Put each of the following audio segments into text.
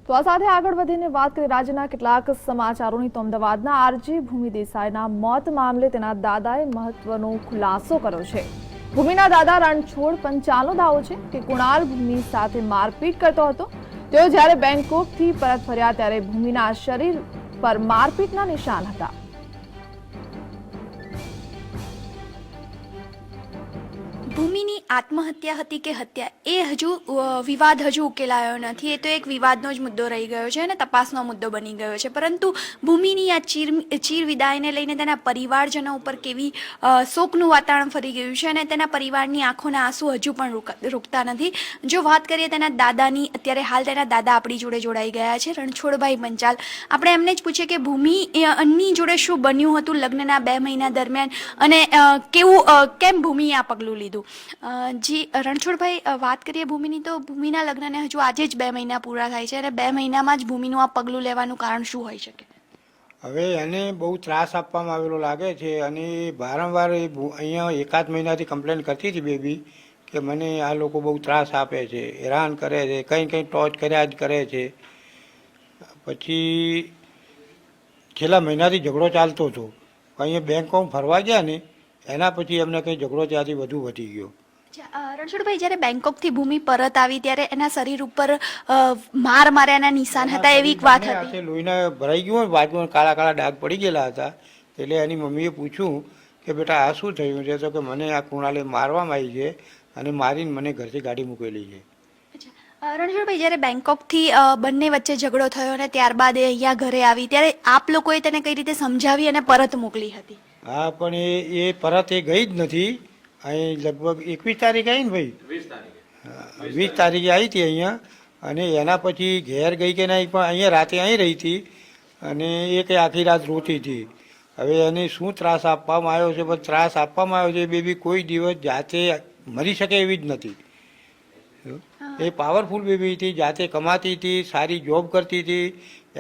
તો આ સાથે આગળ વધીને વાત કરીએ રાજ્યના કેટલાક સમાચારોની તો અમદાવાદના આરજી ભૂમિ દેસાઈના મોત મામલે તેના દાદાએ મહત્વનો ખુલાસો કર્યો છે। ભૂમિના દાદા રણછોડ પંચાલનો દાવો છે કે કુણાલ ભૂમિ સાથે મારપીટ કરતો હતો। તેઓ જ્યારે બેંકોકથી પરત ફર્યા ત્યારે ભૂમિના શરીર પર મારપીટના નિશાન હતા। ભૂમિની આત્મહત્યા હતી કે હત્યા એ હજુ વિવાદ હજુ ઉકેલાયો નથી। એ તો એક વિવાદનો જ મુદ્દો રહી ગયો છે અને તપાસનો મુદ્દો બની ગયો છે। પરંતુ ભૂમિની આ ચીર વિદાયને લઈને તેના પરિવારજનો ઉપર કેવી શોકનું વાતાવરણ ફરી ગયું છે અને તેના પરિવારની આંખોના આંસુ હજુ પણ રૂકતા નથી। જો વાત કરીએ તેના દાદાની, અત્યારે હાલ તેના દાદા આપણી જોડે જોડાઈ ગયા છે, રણછોડભાઈ પંચાલ। આપણે એમને જ પૂછીએ કે ભૂમિની જોડે શું બન્યું હતું લગ્નના 2 મહિના દરમિયાન અને કેમ ભૂમિએ આ પગલું લીધું। જી રણછોડભાઈ, વાત કરીએ ભૂમિની તો ભૂમિના લગ્નને હજુ આજે જ 2 મહિના પૂરા થાય છે અને 2 મહિનામાં જ ભૂમિનું આ પગલું લેવાનું કારણ શું હોઈ શકે? હવે એને બહુ ત્રાસ આપવામાં આવેલો લાગે છે અને વારંવાર અહીંયા 1-8 મહિનાથી કમ્પ્લેન કરતી હતી બેબી કે મને આ લોકો બહુ ત્રાસ આપે છે, હેરાન કરે છે, કંઈ ટોચ કર્યા જ કરે છે। પછી છેલ્લા મહિનાથી ઝઘડો ચાલતો હતો। અહીંયા બેંકોમાં ફરવા ગયા ને એના પછી એમને કંઈ ઝઘડો ત્યાંથી વધુ વધી ગયો। રણછોડભાઈ, જ્યારે બેંકોકથી ભૂમિ પરત આવી ત્યારે એના શરીર ઉપર માર માર્યાના નિશાન હતા એવી એક વાત હતી। લોહીના ભરાઈ ગયું હોય, બાજુમાં કાળા કાળા ડાઘ પડી ગયેલા હતા। એટલે એની મમ્મીએ પૂછ્યું કે બેટા આ શું થયું છે? તો કે મને આ કુણાલે મારવામાં આવી છે અને મારીને મને ઘરથી ગાડી મૂકેલી છે। રણછોડભાઈ, જ્યારે બેંકોકથી બંને વચ્ચે ઝઘડો થયો અને ત્યારબાદ એ અહીંયા ઘરે આવી ત્યારે આપ લોકોએ તેને કઈ રીતે સમજાવી અને પરત મોકલી હતી? હા, પણ એ પરત એ ગઈ જ નથી। અહીં લગભગ 21 તારીખે આવી ને ભાઈ, 20 તારીખે આવી હતી અહીંયા અને એના પછી ઘેર ગઈ કે નહીં, પણ અહીંયા રાતે અહીં રહી હતી અને એ કંઈ આખી રાત રોતી હતી। હવે એને શું ત્રાસ આપવામાં આવ્યો છે, પણ ત્રાસ આપવામાં આવ્યો છે બેબી કોઈ દિવસ જાતે મરી શકે એવી જ નથી। એ પાવરફુલ બેબી હતી, જાતે કમાતી હતી, સારી જોબ કરતી હતી,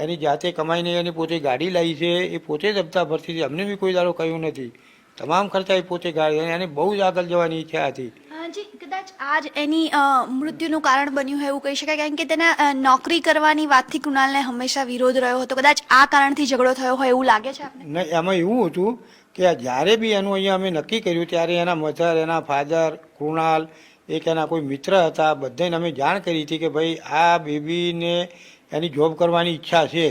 એની જાતે કમાઈને એની પોતે ગાડી લાવી છે, એ પોતે જ હપ્તા ભરતી હતી, અમને બી કોઈ દાડો કહ્યું નથી। તમામ ખર્ચા એ પોતે ગાડી, એને બહુ જ આગળ જવાની ઈચ્છા હતી। જી, કદાચ આજ એની મૃત્યુનું કારણ બન્યું હોય એવું કહી શકાય, કારણ કે તેના નોકરી કરવાની વાતથી કુણાલને હંમેશા વિરોધ રહ્યો હતો। કદાચ આ કારણથી ઝઘડો થયો હોય એવું લાગે છે આપને? નહીં, એમાં એવું હતું કે જ્યારે બી એનું અહીંયા અમે નક્કી કર્યું ત્યારે એના મધર, એના ફાધર, કુણાલ, એક એના કોઈ મિત્ર હતા, બધાને અમે જાણ કરી હતી કે ભાઈ આ બેબીને એની જોબ કરવાની ઈચ્છા છે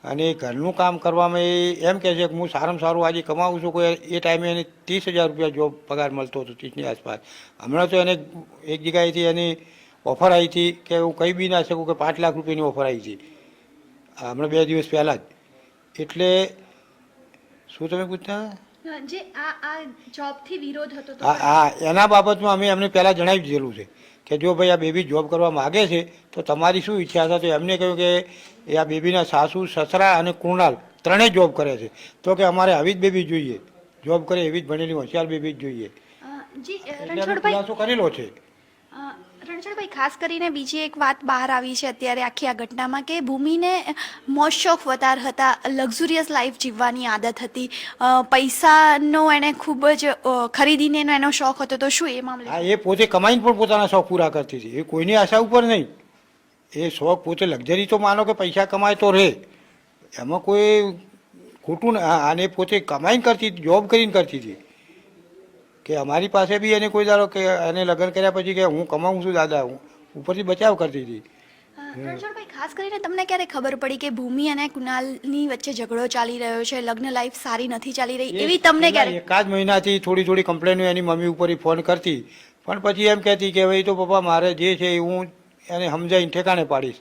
અને ઘરનું કામ કરવામાં એ એમ કહે છે કે હું સારામાં સારું આજે કમાવું છું। કોઈ એ ટાઈમે એને 30,000 રૂપિયા જોબ પગાર મળતો હતો, 30ની આસપાસ। હમણાં તો એને એક જગ્યાએથી એની ઓફર આવી હતી કે હું કહી બી ના શકું કે 5 લાખ રૂપિયાની ઓફર આવી હતી હમણાં 2 દિવસ પહેલાં જ। એટલે શું તમે પૂછતા? જે આ જોબથી વિરોધ હતો તો હા, એના બાબતમાં અમે એમને પહેલાં જણાવી દીધેલું છે કે જો ભાઈ આ બેબી જોબ કરવા માગે છે તો તમારી શું ઈચ્છા છે? તો એમને કહ્યું કે એ આ બેબીના સાસુ, સસરા અને કુણાલ ત્રણેય જોબ કરે છે, તો કે અમારે આવી જ બેબી જોઈએ, જોબ કરે એવી જ ભણેલી હોશિયાર બેબી જ જોઈએ। જી ખુલાસો કરેલો છે। રણછોડભાઈ, ખાસ કરીને બીજી એક વાત બહાર આવી છે અત્યારે આખી આ ઘટનામાં કે ભૂમિને મોજ શોખ વધારે હતા, લક્ઝુરિયસ લાઈફ જીવવાની આદત હતી, પૈસાનો એને ખૂબ જ ખરીદીને એનો શોખ હતો। તો શું એ મામલે? હા, એ પોતે કમાઈને પણ પોતાના શોખ પૂરા કરતી હતી, એ કોઈની આશા ઉપર નહીં। એ શોખ પોતે લક્ઝરી તો માનો કે પૈસા કમાય તો રહે, એમાં કોઈ ખોટું અને પોતે કમાઈને કરતી, જોબ કરીને કરતી હતી કે અમારી પાસે બી એને કોઈ દાડો કે એને લગ્ન કર્યા પછી કે હું કમાઉં છું દાદા, હું ઉપરથી બચાવ કરતી હતી। રણછોડભાઈ, ખાસ કરીને તમને ક્યારે ખબર પડી કે ભૂમિ અને કુણાલની વચ્ચે ઝઘડો ચાલી રહ્યો છે, લગ્ન લાઈફ સારી નથી ચાલી રહી એવી તમને ક્યારે? 1 મહિનાથી થોડી કમ્પ્લેનો એની મમ્મી ઉપર ફોન કરતી, પણ પછી એમ કહેતી કે ભાઈ તો પપ્પા મારે જે છે એ હું એને સમજાવીને ઠેકાણે પાડીશ।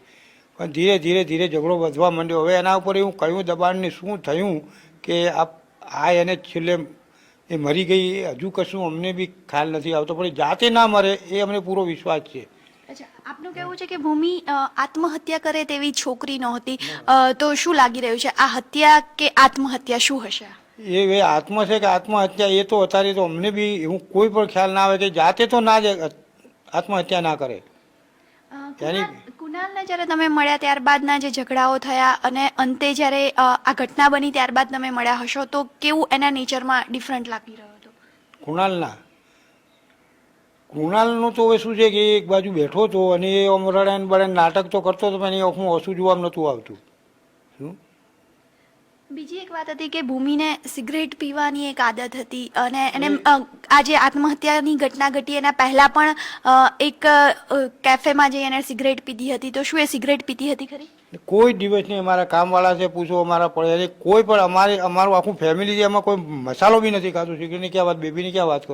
પણ ધીરે ધીરે ઝઘડો વધવા માંડ્યો। હવે એના ઉપર એવું કયું દબાણને શું થયું કે આ એને છેલ્લે એ મરી ગઈ, હજુ કશું અમને બી ખ્યાલ નથી આવતો, પણ જાતે ના મરે એ અમને પૂરો વિશ્વાસ છે। અચ્છા, આપનું કહેવું છે કે ભૂમિ આત્મહત્યા કરે તેવી છોકરી નહોતી, તો શું લાગી રહ્યું છે, આ હત્યા કે આત્મહત્યા શું હશે? એ આત્મ છે કે આત્મહત્યા એ તો અત્યારે તો અમને બી એવું કોઈ પણ ખ્યાલ ના આવે કે જાતે તો ના જ આત્મહત્યા ના કરે। કુણાલને જ્યારે તમે મળ્યા ત્યારબાદના જે ઝઘડાઓ થયા અને અંતે જ્યારે આ ઘટના બની ત્યારબાદ તમે મળ્યા હશો તો કેવું એના નેચરમાં ડિફરન્ટ લાગી રહ્યો હતો? કુણાલના કૃણાલનું તો હવે શું છે કે એક બાજુ બેઠો હતો અને એ આમ રડાઈને બડાઈને નાટક તો કરતો હતો પણ એની આંખમાં ઓછું જોવા નહોતું આવતું. શું બીજી એક વાત હતી કે ભૂમિને સિગરેટ પીવાની એક આદત હતી અને એને આજે આત્મહત્યાની ઘટના ઘટી એના પહેલા પણ એક કેફેમાં જઈ એને સિગરેટ પીધી હતી. તો શું એ સિગરેટ પીતી હતી ખરી? કોઈ દિવસ નહીં. અમારા કામવાળા છે પૂછો, અમારા પડે કોઈ પણ અમારું આખું ફેમિલી છે એમાં કોઈ મસાલો બી નથી ખાતું. સિગરેટની ક્યાં વાત, બેબીની ક્યાં વાત કરો.